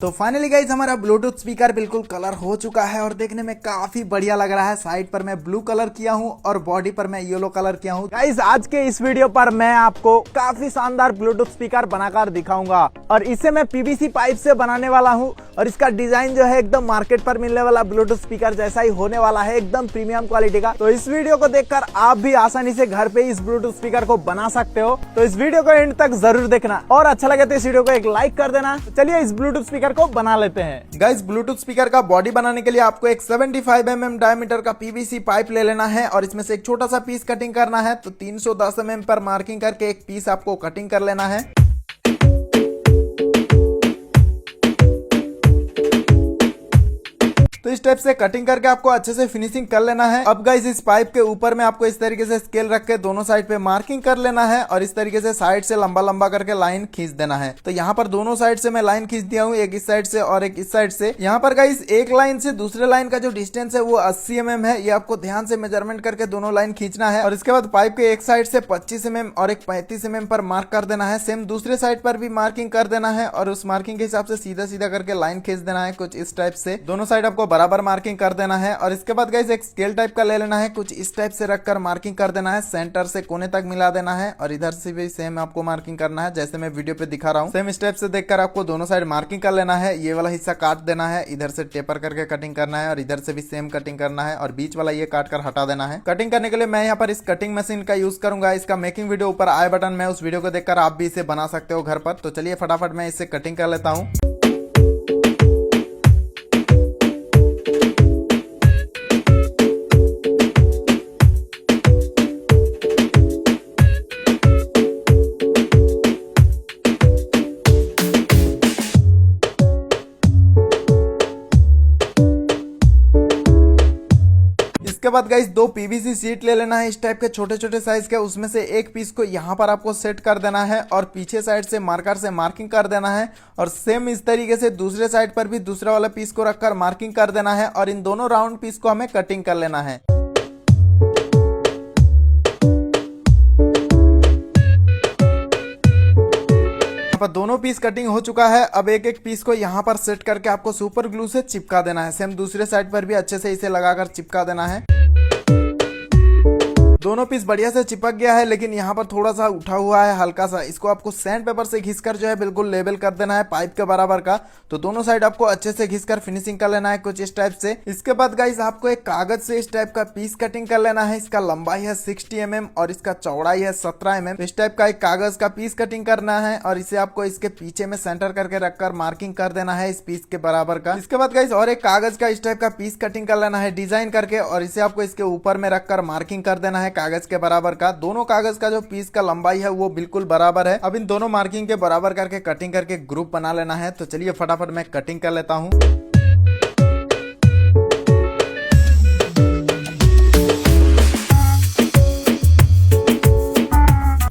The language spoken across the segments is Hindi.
तो फाइनली गाइस हमारा ब्लूटूथ स्पीकर बिल्कुल कलर हो चुका है और देखने में काफी बढ़िया लग रहा है। साइड पर मैं ब्लू कलर किया हूँ और बॉडी पर मैं येलो कलर किया हूँ। गाइस आज के इस वीडियो पर मैं आपको काफी शानदार ब्लूटूथ स्पीकर बनाकर दिखाऊंगा और इसे मैं पीवीसी पाइप से बनाने वाला हूँ और इसका डिजाइन जो है एकदम मार्केट पर मिलने वाला ब्लूटूथ स्पीकर जैसा ही होने वाला है, एकदम प्रीमियम क्वालिटी का। तो इस वीडियो को देखकर आप भी आसानी से घर पे इस ब्लूटूथ स्पीकर को बना सकते हो। तो इस वीडियो को एंड तक जरूर देखना और अच्छा लगे तो इस वीडियो को एक लाइक कर देना। चलिए इस ब्लूटूथ स्पीकर को बना लेते हैं। गाइस ब्लूटूथ स्पीकर का बॉडी बनाने के लिए आपको एक 75 mm डायमीटर का पीवीसी पाइप ले लेना है और इसमें से एक छोटा सा पीस कटिंग करना है। तो 310 mm पर मार्किंग करके एक पीस आपको कटिंग कर लेना है। तो इस टाइप से कटिंग करके आपको अच्छे से फिनिशिंग कर लेना है। अब गाइस इस पाइप के ऊपर में आपको इस तरीके से स्केल रख के दोनों साइड पे मार्किंग कर लेना है और इस तरीके से साइड से लंबा लंबा करके लाइन खींच देना है। तो यहाँ पर दोनों साइड से मैं लाइन खींच दिया हूँ, एक इस साइड से और एक इस साइड से। यहाँ पर गाइस एक लाइन से दूसरे लाइन का जो डिस्टेंस है वो 80 mm है। ये आपको ध्यान से मेजरमेंट करके दोनों लाइन खींचना है और इसके बाद पाइप के एक साइड से 25 mm और एक 35 mm पर मार्क कर देना है। सेम दूसरे साइड पर भी मार्किंग कर देना है और उस मार्किंग के हिसाब से सीधा सीधा करके लाइन खींच देना है कुछ इस टाइप से। दोनों साइड आपको बराबर मार्किंग कर देना है और इसके बाद गाइस एक स्केल टाइप का ले लेना है, कुछ इस टाइप से रखकर मार्किंग कर देना है। सेंटर से कोने तक मिला देना है और इधर से भी सेम आपको मार्किंग करना है जैसे मैं वीडियो पे दिखा रहा हूँ। सेम स्टेप से देखकर आपको दोनों साइड मार्किंग कर लेना है। ये वाला हिस्सा काट देना है, इधर से टेपर करके कटिंग करना है और इधर से भी सेम कटिंग करना है और बीच वाला ये काट कर हटा देना है। कटिंग करने के लिए मैं यहाँ पर इस कटिंग मशीन का यूज करूंगा। इसका मेकिंग वीडियो ऊपर आई बटन में, उस वीडियो को देखकर आप भी इसे बना सकते हो घर पर। तो चलिए फटाफट मैं इससे कटिंग कर लेता हूँ। इसके बाद गाइस दो पीवीसी शीट ले लेना है इस टाइप के छोटे छोटे साइज के। उसमें से एक पीस को यहाँ पर आपको सेट कर देना है और पीछे साइड से मार्कर से मार्किंग कर देना है और सेम इस तरीके से दूसरे साइड पर भी दूसरा वाला पीस को रखकर मार्किंग कर देना है और इन दोनों राउंड पीस को हमें कटिंग कर लेना है। दोनों पीस कटिंग हो चुका है। अब एक एक पीस को यहाँ पर सेट करके आपको सुपर ग्लू से चिपका देना है। सेम दूसरे साइड पर भी अच्छे से इसे लगाकर चिपका देना है। दोनों पीस बढ़िया से चिपक गया है लेकिन यहाँ पर थोड़ा सा उठा हुआ है हल्का सा। इसको आपको सैंड पेपर से घिसकर जो है बिल्कुल लेवल कर देना है पाइप के बराबर का। तो दोनों साइड आपको अच्छे से घिसकर फिनिशिंग कर लेना है कुछ इस टाइप से। इसके बाद गाइस आपको एक कागज से इस टाइप का पीस कटिंग कर लेना है। इसका लंबाई है 60 mm और इसका चौड़ाई है 17 mm। इस टाइप का एक कागज का पीस कटिंग करना है और इसे आपको इसके पीछे में सेंटर करके रखकर मार्किंग कर देना है इस पीस के बराबर का। इसके बाद गाइस और एक कागज का इस टाइप का पीस कटिंग कर लेना है डिजाइन करके और इसे आपको इसके ऊपर में रखकर मार्किंग कर देना है कागज के बराबर का। दोनों कागज का जो पीस का लंबाई है वो बिल्कुल बराबर है। अब इन दोनों मार्किंग के बराबर करके कटिंग करके ग्रुप बना लेना है। तो चलिए फटाफट मैं कटिंग कर लेता हूं।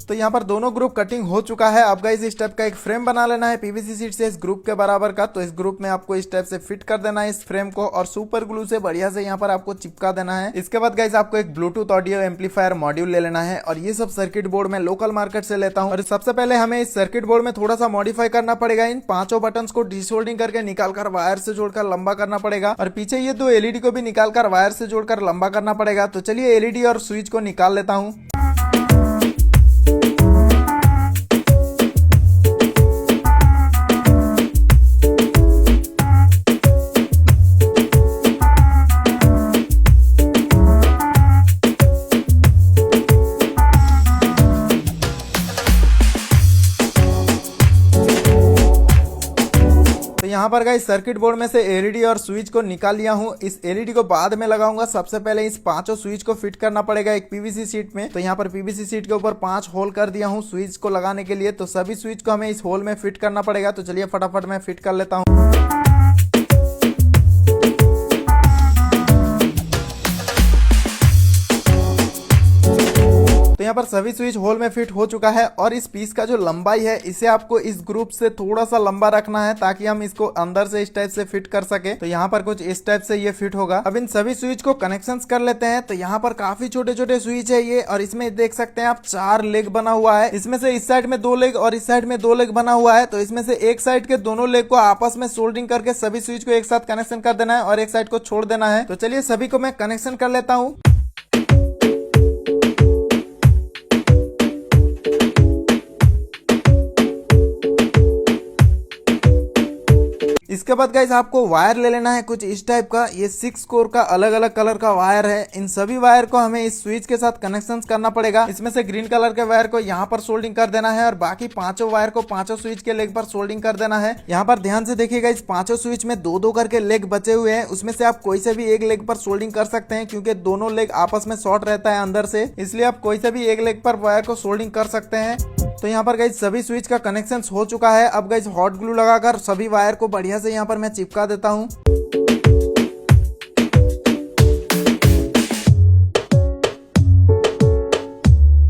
तो यहाँ पर दोनों ग्रुप कटिंग हो चुका है। अब गाइस इस टाइप का एक फ्रेम बना लेना है पीवीसी शीट से इस ग्रुप के बराबर का। तो इस ग्रुप में आपको इस टाइप से फिट कर देना है इस फ्रेम को और सुपर ग्लू से बढ़िया से यहाँ पर आपको चिपका देना है। इसके बाद गाइस आपको एक ब्लूटूथ ऑडियो एम्पलीफायर मॉड्यूल ले लेना है और ये सब सर्किट बोर्ड में लोकल मार्केट से लेता हूँ। और सबसे पहले हमें इस सर्किट बोर्ड में थोड़ा सा मॉडिफाई करना पड़ेगा। इन पांचों बटन को डिसोल्डिंग करके निकालकर वायर से जोड़कर लंबा करना पड़ेगा और पीछे ये दो एलईडी को भी निकालकर वायर से जोड़कर लंबा करना पड़ेगा। तो चलिए एलईडी और स्विच को निकाल लेता हूँ। यहाँ पर गाइस सर्किट बोर्ड में से एलईडी और स्विच को निकाल लिया हूँ। इस एलईडी को बाद में लगाऊंगा। सबसे पहले इस पांचों स्विच को फिट करना पड़ेगा एक पीवीसी शीट में। तो यहाँ पर पीवीसी शीट के ऊपर 5 होल कर दिया हूँ स्विच को लगाने के लिए। तो सभी स्विच को हमें इस होल में फिट करना पड़ेगा। तो चलिए फटाफट मैं फिट कर लेता हूँ। तो यहाँ पर सभी स्विच होल में फिट हो चुका है और इस पीस का जो लंबाई है इसे आपको इस ग्रुप से थोड़ा सा लंबा रखना है ताकि हम इसको अंदर से इस टाइप से फिट कर सके। तो यहाँ पर कुछ इस टाइप से ये फिट होगा। अब इन सभी स्विच को कनेक्शंस कर लेते हैं। तो यहाँ पर काफी छोटे छोटे स्विच है ये, और इसमें देख सकते हैं आप 4 लेग बना हुआ है। इसमें से इस साइड में 2 लेग और इस साइड में 2 लेग बना हुआ है। तो इसमें से एक साइड के दोनों लेग को आपस में सोल्डरिंग करके सभी स्विच को एक साथ कनेक्शन कर देना है और एक साइड को छोड़ देना है। तो चलिए सभी को मैं कनेक्शन कर लेता हूँ। इसके बाद गाइस आपको वायर ले लेना है कुछ इस टाइप का। ये 6 कोर का अलग अलग कलर का वायर है। इन सभी वायर को हमें इस स्विच के साथ कनेक्शन करना पड़ेगा। इसमें से ग्रीन कलर के वायर को यहाँ पर सोल्डिंग कर देना है और बाकी 5 वायर को 5 स्विच के लेग पर सोल्डिंग कर देना है। यहाँ पर ध्यान से देखिएगा, इस 5 स्विच में 2-2 करके लेग बचे हुए हैं। उसमें से आप कोई से भी एक लेग पर सोल्डिंग कर सकते हैं क्योंकि दोनों लेग आपस में शॉर्ट रहता है अंदर से, इसलिए आप कोई से भी एक लेग पर वायर को सोल्डिंग कर सकते हैं। तो यहाँ पर गाइस सभी स्विच का कनेक्शन हो चुका है। अब गाइस हॉट ग्लू लगाकर सभी वायर को बढ़िया से यहाँ पर मैं चिपका देता हूँ।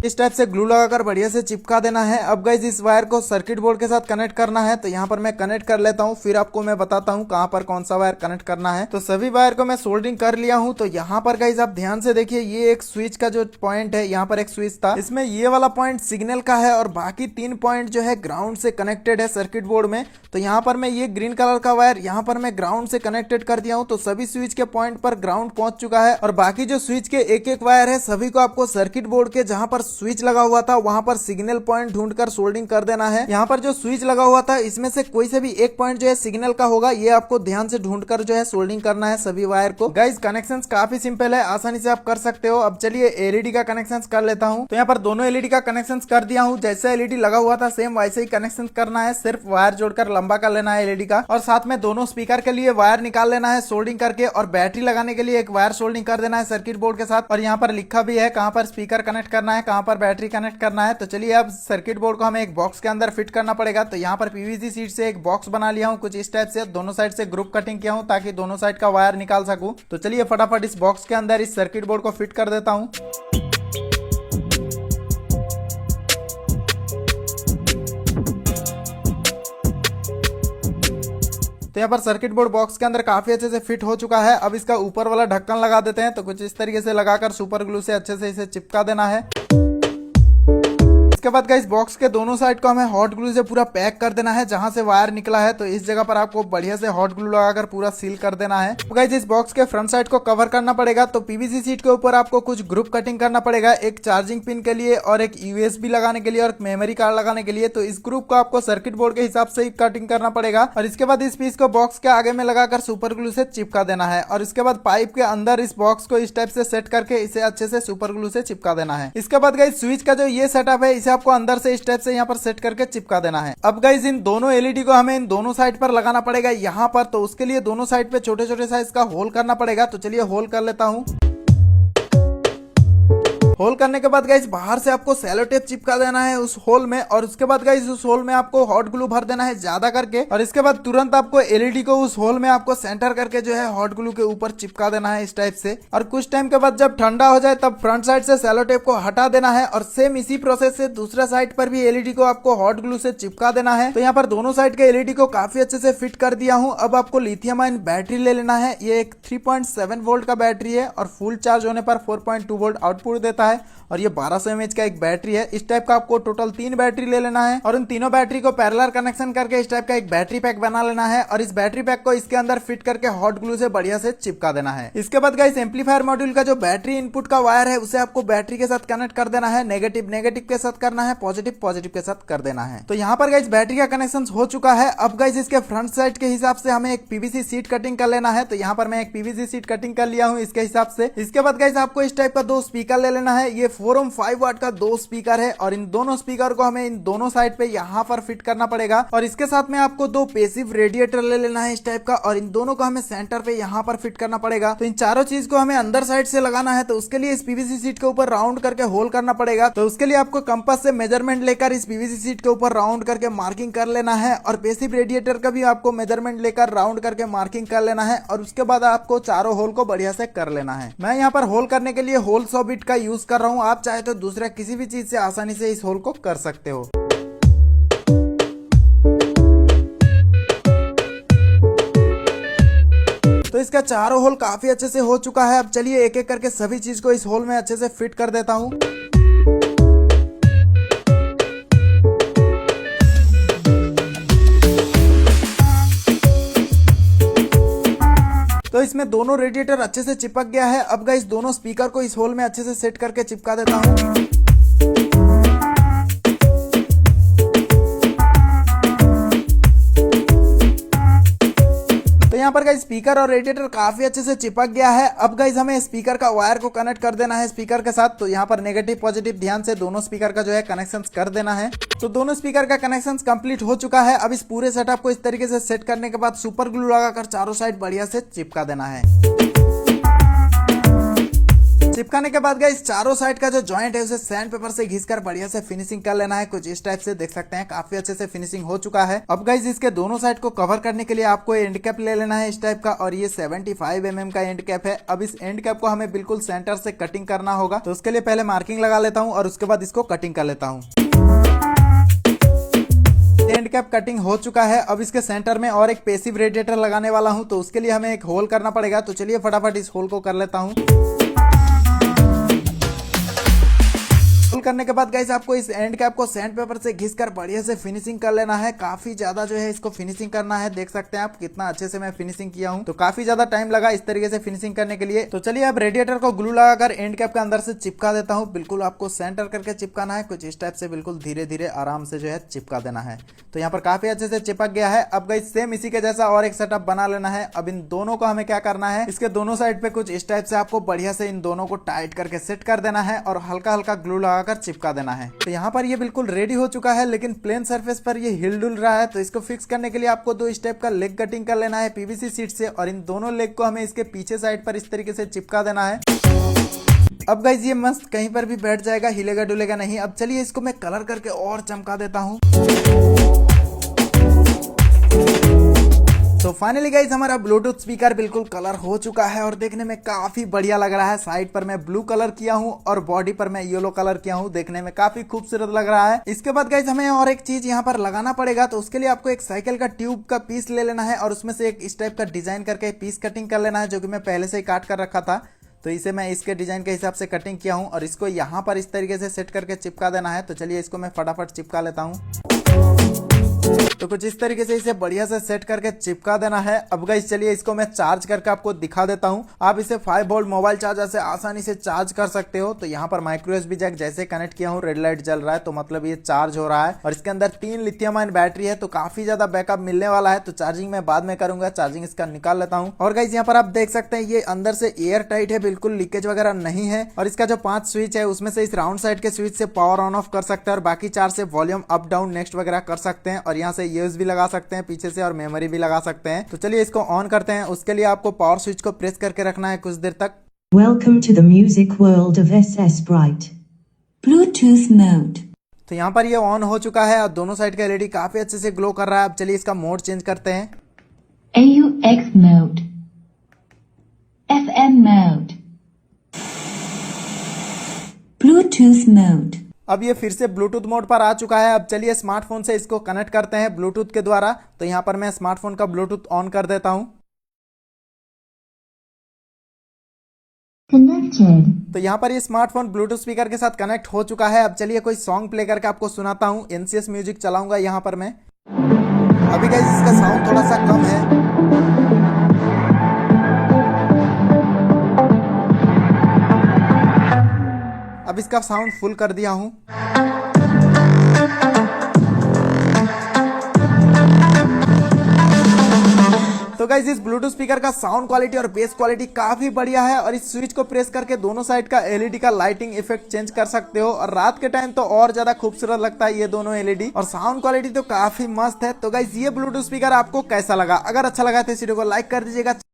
इस टाइप से ग्लू लगाकर बढ़िया से चिपका देना है। अब गाइस इस वायर को सर्किट बोर्ड के साथ कनेक्ट करना है। तो यहाँ पर मैं कनेक्ट कर लेता हूँ, फिर आपको मैं बताता हूँ कहाँ पर कौन सा वायर कनेक्ट करना है। तो सभी वायर को मैं सोल्डरिंग कर लिया हूँ। तो यहाँ पर गाइस आप ध्यान से देखिए, ये एक स्विच का जो पॉइंट है, यहाँ पर एक स्विच था, इसमें ये वाला पॉइंट सिग्नल का है और बाकी 3 पॉइंट जो है ग्राउंड से कनेक्टेड है सर्किट बोर्ड में। तो यहाँ पर मैं ये ग्रीन कलर का वायर यहाँ पर मैं ग्राउंड से कनेक्टेड कर दिया हूँ। तो सभी स्विच के पॉइंट पर ग्राउंड पहुंच चुका है और बाकी जो स्विच के एक वायर है सभी को आपको सर्किट बोर्ड के जहाँ पर स्विच लगा हुआ था वहां पर सिग्नल पॉइंट ढूंढकर सोल्डिंग कर देना है। यहाँ पर जो स्विच लगा हुआ था इसमें से कोई से भी एक पॉइंट जो है सिग्नल का होगा, ये आपको ध्यान से ढूंढकर जो है सोल्डिंग करना है सभी वायर को। गाइस कनेक्शंस काफी सिंपल है, आसानी से आप कर सकते हो। अब चलिए एलईडी का कनेक्शन कर लेता हूँ। तो यहाँ पर दोनों एलईडी का कनेक्शन कर दिया हूँ। जैसे एलईडी लगा हुआ था सेम वैसे ही कनेक्शन करना है, सिर्फ वायर जोड़कर लंबा कर लेना है एलईडी का। और साथ में दोनों स्पीकर के लिए वायर निकाल लेना है सोल्डिंग करके, और बैटरी लगाने के लिए एक वायर सोल्डिंग कर देना है सर्किट बोर्ड के साथ। और यहाँ पर लिखा भी है कहाँ पर स्पीकर कनेक्ट करना है, कहाँ पर बैटरी कनेक्ट करना है। तो चलिए अब सर्किट बोर्ड को हमें एक बॉक्स के अंदर फिट करना पड़ेगा। तो यहाँ पर पीवीसी शीट से एक बॉक्स बना लिया हूँ कुछ इस टाइप से, दोनों साइड से ग्रुप कटिंग किया हूँ ताकि दोनों साइड का वायर निकाल सकूं। तो चलिए फटाफट इस बॉक्स के अंदर इस सर्किट बोर्ड को फिट कर देता हूँ। तो यहाँ पर सर्किट बोर्ड बॉक्स के अंदर काफी अच्छे से फिट हो चुका है। अब इसका ऊपर वाला ढक्कन लगा देते हैं। तो कुछ इस तरीके से लगाकर सुपर ग्लू से अच्छे से इसे चिपका देना है। इसके बाद गाइस बॉक्स के दोनों साइड को हमें हॉट ग्लू से पूरा पैक कर देना है। जहां से वायर निकला है तो इस जगह पर आपको बढ़िया से हॉट ग्लू लगाकर पूरा सील कर देना है। तो गाइस इस बॉक्स के फ्रंट साइड को कवर करना पड़ेगा। तो पीवीसी शीट के ऊपर आपको कुछ ग्रुप कटिंग करना पड़ेगा, एक चार्जिंग पिन के लिए और एक यूएसबी लगाने के लिए और मेमोरी कार्ड लगाने के लिए। तो इस ग्रुप को आपको सर्किट बोर्ड के हिसाब से ही कटिंग करना पड़ेगा। और इसके बाद इस पीस को बॉक्स के आगे में लगाकर सुपर ग्लू से चिपका देना है। और इसके बाद पाइप के अंदर इस बॉक्स को इस टाइप से सेट करके इसे अच्छे से सुपर ग्लू से चिपका देना है। इसके बाद गाइस स्विच का जो ये सेटअप है इसे आपको अंदर से स्टेप से यहाँ पर सेट करके चिपका देना है। अब गाइस इन दोनों एलईडी को हमें इन दोनों साइड पर लगाना पड़ेगा यहाँ पर। तो उसके लिए दोनों साइड पे छोटे छोटे साइज का होल करना पड़ेगा। तो चलिए होल कर लेता हूँ। होल करने के बाद गाइस बाहर से आपको सेलो टेप चिपका देना है उस होल में। और उसके बाद गाइस उस होल में आपको हॉट ग्लू भर देना है ज्यादा करके। और इसके बाद तुरंत आपको एलईडी को उस होल में आपको सेंटर करके जो है हॉट ग्लू के ऊपर चिपका देना है इस टाइप से। और कुछ टाइम के बाद जब ठंडा हो जाए तब फ्रंट साइड से सेलो टेप को हटा देना है। और सेम इसी प्रोसेस से दूसरा साइड पर भी एलईडी को आपको हॉट ग्लू से चिपका देना है। तो यहाँ पर दोनों साइड के एलईडी को काफी अच्छे से फिट कर दिया हूँ। अब आपको लिथियम आयन बैटरी ले लेना है। ये एक 3.7 वोल्ट का बैटरी है और फुल चार्ज होने पर 4.2 वोल्ट आउटपुट देता है। और ये 1200 mAh का एक बैटरी है। इस टाइप का आपको टोटल 3 बैटरी ले लेना है और उन तीनों बैटरी को पैरेलल कनेक्शन करके इस टाइप का एक बैटरी पैक बना लेना है। और इस बैटरी पैक को इसके अंदर फिट करके हॉट ग्लू से बढ़िया से चिपका देना है। इसके बाद गाइस एम्पलीफायर मॉड्यूल का जो बैटरी इनपुट का वायर है उसे आपको बैटरी के साथ कनेक्ट कर देना है। नेगेटिव नेगेटिव के साथ करना है, पॉजिटिव पॉजिटिव के साथ कर देना है। तो यहाँ पर गाइस बैटरी का कनेक्शन हो चुका है। अब गाइस इसके फ्रंट साइड के हिसाब से हमें एक पीवीसी सीट कटिंग कर लेना है। तो यहाँ पर मैं एक पीवीसी सीट कटिंग कर लिया हूँ इसके हिसाब से। इसके बाद गाइस आपको इस टाइप का 2 स्पीकर ले लेना है। ये 4 ohm 5 वाट का 2 स्पीकर है और इन दोनों स्पीकर को हमें इन दोनों साइड पे यहाँ पर फिट करना पड़ेगा। और इसके साथ में आपको 2 पैसिव रेडिएटर ले लेना है इस टाइप का और इन दोनों को हमें सेंटर पे यहाँ पर फिट करना पड़ेगा। तो इन चारों चीज को हमें अंदर साइड से लगाना है। तो उसके लिए इस पीवीसी सीट के ऊपर राउंड करके होल करना पड़ेगा। तो उसके लिए आपको कंपास से मेजरमेंट लेकर इस पीवीसी सीट के ऊपर राउंड करके मार्किंग कर लेना है और पैसिव रेडिएटर का भी आपको मेजरमेंट लेकर राउंड करके मार्किंग कर लेना है। और उसके बाद आपको चारों होल को बढ़िया से कर लेना है। मैं यहाँ पर होल करने के लिए होल सॉ बिट का यूज यूज कर रहा हूँ, आप चाहे तो दूसरा किसी भी चीज से आसानी से इस होल को कर सकते हो। तो इसका चारों होल काफी अच्छे से हो चुका है। अब चलिए एक एक करके सभी चीज को इस होल में अच्छे से फिट कर देता हूँ। तो इसमें दोनों रेडिएटर अच्छे से चिपक गया है। अब गाइस दोनों स्पीकर को इस होल में अच्छे से सेट करके चिपका देता हूँ। यहाँ पर गाइस स्पीकर और रेडिएटर काफी अच्छे से चिपक गया है। अब गाइस हमें स्पीकर का वायर को कनेक्ट कर देना है स्पीकर के साथ। तो यहाँ पर नेगेटिव पॉजिटिव ध्यान से दोनों स्पीकर का जो है कनेक्शन कर देना है। तो दोनों स्पीकर का कनेक्शन कंप्लीट हो चुका है। अब इस पूरे सेटअप को इस तरीके से सेट करने के बाद सुपर ग्लू लगाकर चारों साइड बढ़िया से चिपका देना है। चिपकाने के बाद गाइस चारों साइड का जो जॉइंट है उसे सैंड पेपर से घिसकर बढ़िया से फिनिशिंग कर लेना है। कुछ इस टाइप से देख सकते हैं, काफी अच्छे से फिनिशिंग हो चुका है। अब गाइस इसके दोनों साइड को कवर करने के लिए आपको एंड कैप ले लेना है इस टाइप का, और ये 75 mm का एंड कैप है। अब इस एंड कैप को हमें बिल्कुल सेंटर से कटिंग करना होगा। तो उसके लिए पहले मार्किंग लगा लेता हूँ और उसके बाद इसको कटिंग कर लेता हूँ। एंड कैप कटिंग हो चुका है। अब इसके सेंटर में और एक पैसिव रेडिएटर लगाने वाला हूं, तो उसके लिए हमें एक होल करना पड़ेगा। तो चलिए फटाफट इस होल को कर लेता हूं। होल करने के बाद गाइस आपको इस एंड कैप को सैंड पेपर से घिसकर बढ़िया से फिनिशिंग कर लेना है। काफी ज्यादा जो है इसको फिनिशिंग करना है। देख सकते हैं आप कितना अच्छे से मैं फिनिशिंग किया हूं। तो काफी ज्यादा टाइम लगा इस तरीके से फिनिशिंग करने के लिए। तो चलिए अब रेडिएटर को ग्लू लगाकर एंड कैप के अंदर से चिपका देता हूं। बिल्कुल आपको सेंटर करके चिपकाना है। कुछ इस टाइप से बिल्कुल धीरे धीरे आराम से जो है चिपका देना है। तो यहाँ पर काफी अच्छे से चिपक गया है। अब गाइस सेम इसी के जैसा और एक सेटअप बना लेना है। अब इन दोनों को हमें क्या करना है, इसके दोनों साइड पे कुछ इस टाइप से आपको बढ़िया से इन दोनों को टाइट करके सेट कर देना है और हल्का हल्का ग्लू लगाकर चिपका देना है। तो यहाँ पर ये बिल्कुल रेडी हो चुका है, लेकिन प्लेन सरफेस पर ये हिल डुल रहा है। तो इसको फिक्स करने के लिए आपको दो स्टेप का लेग कटिंग कर लेना है पीवीसी शीट से, और इन दोनों लेग को हमें इसके पीछे साइड पर इस तरीके से चिपका देना है। अब गाइस ये मस्त कहीं पर भी बैठ जाएगा, हिलेगा डुलेगा नहीं। अब चलिए इसको मैं कलर करके और चमका देता हूँ। तो फाइनली गाइस हमारा ब्लूटूथ स्पीकर बिल्कुल कलर हो चुका है और देखने में काफी बढ़िया लग रहा है। साइड पर मैं ब्लू कलर किया हूँ और बॉडी पर मैं येलो कलर किया हूँ। देखने में काफी खूबसूरत लग रहा है। इसके बाद गाइस हमें और एक चीज यहाँ पर लगाना पड़ेगा। तो उसके लिए आपको एक साइकिल का ट्यूब का पीस ले लेना है और उसमें से एक इस टाइप का डिजाइन करके पीस कटिंग कर लेना है, जो कि मैं पहले से ही काट कर रखा था। तो इसे मैं इसके डिजाइन के हिसाब से कटिंग किया हूँ और इसको यहाँ पर इस तरीके से सेट करके चिपका देना है। तो चलिए इसको मैं फटाफट चिपका लेता हूँ। तो कुछ इस तरीके से इसे बढ़िया से सेट करके चिपका देना है। अब गाइस चलिए इसको मैं चार्ज करके आपको दिखा देता हूं। आप इसे 5 वोल्ट मोबाइल चार्जर से आसानी से चार्ज कर सकते हो। तो यहाँ पर माइक्रो USB जैक जैसे कनेक्ट किया हूँ, रेड लाइट जल रहा है, तो मतलब ये चार्ज हो रहा है। और इसके अंदर 3 लिथियम आयन बैटरी है, तो काफी ज्यादा बैकअप मिलने वाला है। तो चार्जिंग मैं बाद में करूंगा, चार्जिंग इसका निकाल लेता हूँ। और गाइस यहाँ पर आप देख सकते हैं ये अंदर से एयर टाइट है, बिल्कुल लीकेज वगैरह नहीं है। और इसका जो 5 स्विच है उसमें से इस राउंड साइड के स्विच से पावर ऑन ऑफ कर सकते हैं और बाकी 4 से वॉल्यूम अप डाउन नेक्स्ट वगैरह कर सकते हैं। और यहाँ से USB लगा सकते हैं पीछे से और मेमोरी भी लगा सकते हैं। तो चलिए इसको ऑन करते हैं। उसके लिए आपको पावर स्विच को प्रेस करके रखना है कुछ देर तक। Welcome to the music world of SS Bright. Bluetooth mode. तो यहाँ पर ये ऑन हो चुका है और दोनों साइड का LED काफी अच्छे से ग्लो कर रहा है। अब चलिए इसका मोड चेंज करते हैं। AUX mode. FM mode. Bluetooth mode. अब ये फिर से ब्लूटूथ मोड पर आ चुका है। अब चलिए स्मार्टफोन से इसको कनेक्ट करते हैं ब्लूटूथ के द्वारा। तो यहाँ पर मैं स्मार्टफोन का ब्लूटूथ ऑन कर देता हूँ। Connected. तो यहाँ पर ये स्मार्टफोन ब्लूटूथ स्पीकर के साथ कनेक्ट हो चुका है। अब चलिए कोई सॉन्ग प्ले करके आपको सुनाता हूँ। NCS म्यूजिक चलाऊंगा यहाँ पर मैं। अभी गाइस इसका साउंड थोड़ा सा कम है। अब इसका साउंड फुल कर दिया हूं। तो गाइस इस ब्लूटूथ स्पीकर का साउंड क्वालिटी और बेस क्वालिटी काफी बढ़िया है। और इस स्विच को प्रेस करके दोनों साइड का LED का लाइटिंग इफेक्ट चेंज कर सकते हो। और रात के टाइम तो और ज्यादा खूबसूरत लगता है ये दोनों LED। और साउंड क्वालिटी तो काफी मस्त है। तो गाइस ये ब्लूटूथ स्पीकर आपको कैसा लगा? अगर अच्छा लगा तो इस वीडियो को लाइक कर दीजिएगा।